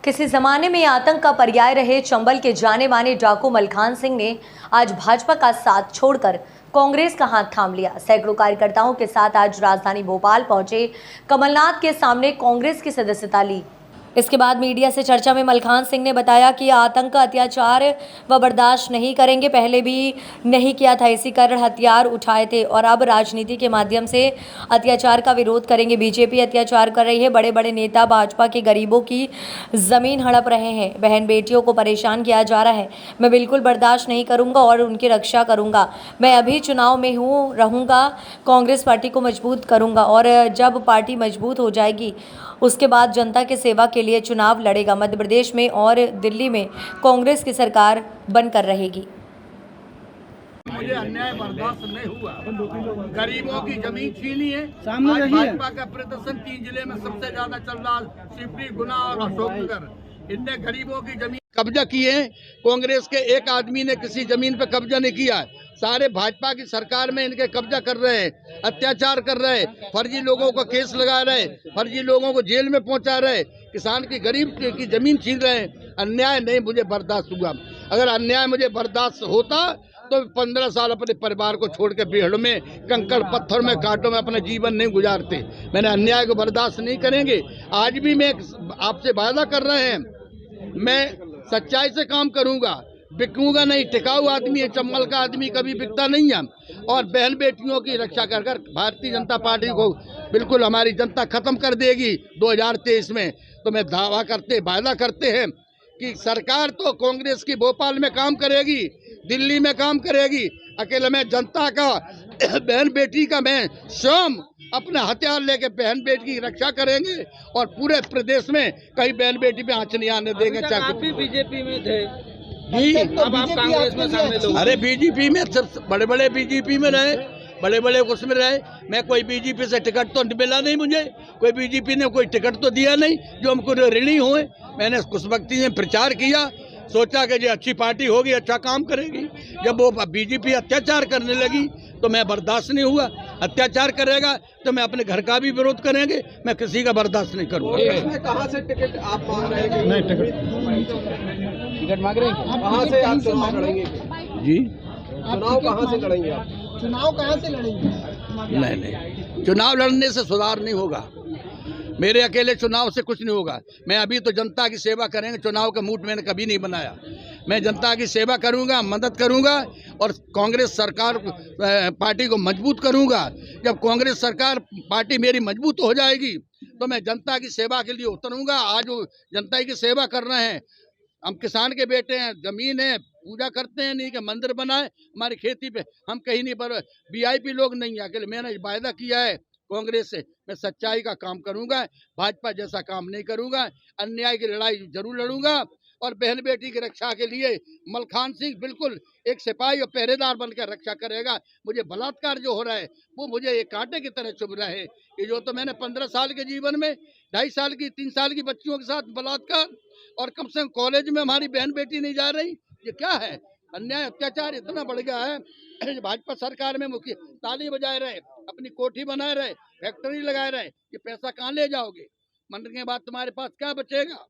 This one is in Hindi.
किसी जमाने में आतंक का पर्याय रहे चंबल के जाने माने डाकू मलखान सिंह ने आज भाजपा का साथ छोड़कर कांग्रेस का हाथ थाम लिया। सैकड़ों कार्यकर्ताओं के साथ आज राजधानी भोपाल पहुंचे कमलनाथ के सामने कांग्रेस की सदस्यता ली। इसके बाद मीडिया से चर्चा में मलखान सिंह ने बताया कि आतंक अत्याचार व बर्दाश्त नहीं करेंगे, पहले भी नहीं किया था, इसी कारण हथियार उठाए थे और अब राजनीति के माध्यम से अत्याचार का विरोध करेंगे। बीजेपी अत्याचार कर रही है, बड़े बड़े नेता भाजपा के गरीबों की जमीन हड़प रहे हैं, बहन बेटियों को परेशान किया जा रहा है। मैं बिल्कुल बर्दाश्त नहीं करूंगा और उनकी रक्षा करूंगा। मैं अभी चुनाव में हूँ, रहूंगा, कांग्रेस पार्टी को मजबूत करूंगा और जब पार्टी मजबूत हो जाएगी उसके बाद जनता की सेवा के लिए चुनाव लड़ेगा। मध्य प्रदेश में और दिल्ली में कांग्रेस की सरकार बनकर रहेगी। मुझे अन्याय बर्दाश्त नहीं हुआ। गरीबों की जमीन छीनी है। आज भाजपा का प्रदर्शन 3 जिले में सबसे ज्यादा चल रहा, शिवपुरी, गुना और अशोकनगर। इनने गरीबों की जमीन कब्जा की है। कांग्रेस के एक आदमी ने किसी जमीन पे कब्जा नहीं किया है। सारे भाजपा की सरकार में इनके कब्जा कर रहे हैं, अत्याचार कर रहे हैं, फर्जी लोगों को केस लगा रहे, फर्जी लोगों को जेल में पहुंचा रहे, किसान की गरीब की जमीन छीन रहे हैं। अन्याय नहीं मुझे बर्दाश्त हुआ। अगर अन्याय मुझे बर्दाश्त होता तो 15 साल अपने परिवार को छोड़ के बेहड़ में, कंकड़ पत्थर में, कांटों में अपना जीवन नहीं गुजारते। मैंने अन्याय को बर्दाश्त नहीं करेंगे। आज भी मैं आपसे वादा कर रहे हैं, मैं सच्चाई से काम करूंगा, बिकूंगा नहीं। टिकाऊ आदमी है, चंबल का आदमी कभी बिकता नहीं है। और बहन बेटियों की रक्षा कर कर भारतीय जनता पार्टी को बिल्कुल हमारी जनता खत्म कर देगी 2023 में। तो मैं दावा करते, वादा करते हैं कि सरकार तो कांग्रेस की भोपाल में काम करेगी, दिल्ली में काम करेगी। अकेले में जनता का बहन बेटी का मैं स्वयं अपने हथियार लेके बहन बेटी की रक्षा करेंगे और पूरे प्रदेश में कहीं बहन बेटी पे आंच नहीं आने देंगे। चाहे आप भी बीजेपी में थे जी, अब आप कांग्रेस में शामिल हो। अरे बीजेपी में सब बड़े बड़े बीजेपी में रहे, बड़े बड़े उसमें रहे। मैं कोई बीजेपी से टिकट तो मिला नहीं, मुझे कोई बीजेपी ने कोई टिकट तो दिया नहीं जो हमको ऋणी हुए। मैंने कुछ वक्त में प्रचार किया, सोचा कि ये अच्छी पार्टी होगी, अच्छा काम करेगी। जब वो बीजेपी अत्याचार करने लगी तो मैं बर्दाश्त नहीं हुआ। अत्याचार करेगा तो मैं अपने घर का भी विरोध करेंगे, मैं किसी का बर्दाश्त नहीं करूँगा। इसमें कहाँ से टिकट आप मांग रहे हैं? नहीं, टिकट मांग रहे हैं, कहाँ से आप चुनाव लड़ेंगे? जी, चुनाव कहाँ से लड़ेंगे आप? चुनाव कहाँ से लड़ेंगे? नहीं, चुनाव लड़ने से सुधार नहीं होगा। मेरे अकेले चुनाव से कुछ नहीं होगा। मैं अभी तो जनता की सेवा करेंगे। चुनाव का मूड मैंने कभी नहीं बनाया। मैं जनता की सेवा करूंगा, मदद करूंगा और कांग्रेस सरकार पार्टी को मजबूत करूंगा। जब कांग्रेस सरकार पार्टी मेरी मजबूत हो जाएगी तो मैं जनता की सेवा के लिए उतरूंगा। आज वो जनता की सेवा कर रहे हैं। हम किसान के बेटे हैं, जमीन है, पूजा करते हैं, नहीं कि मंदिर बनाए हमारी खेती पे। हम कहीं नहीं, पर वीआईपी लोग नहीं है। अकेले मैंने वायदा किया है कांग्रेस से, मैं सच्चाई का काम करूंगा, भाजपा जैसा काम नहीं करूंगा। अन्याय की लड़ाई जरूर लड़ूंगा और बहन बेटी की रक्षा के लिए मलखान सिंह बिल्कुल एक सिपाही और पहरेदार बनकर रक्षा करेगा। मुझे बलात्कार जो हो रहा है वो मुझे एक कांटे की तरह चुभ रहा है। ये जो तो मैंने 15 साल के जीवन में 2.5 साल की, 3 साल की बच्चियों के साथ बलात्कार, और कम से कम कॉलेज में हमारी बहन बेटी नहीं जा रही, ये क्या है? अन्याय अत्याचार इतना बढ़ गया है। भाजपा सरकार में मुखिया ताली बजाए रहे, अपनी कोठी बनाए रहे, फैक्ट्री लगाए रहे, ये पैसा कहाँ ले जाओगे? मरने के बाद तुम्हारे पास क्या बचेगा?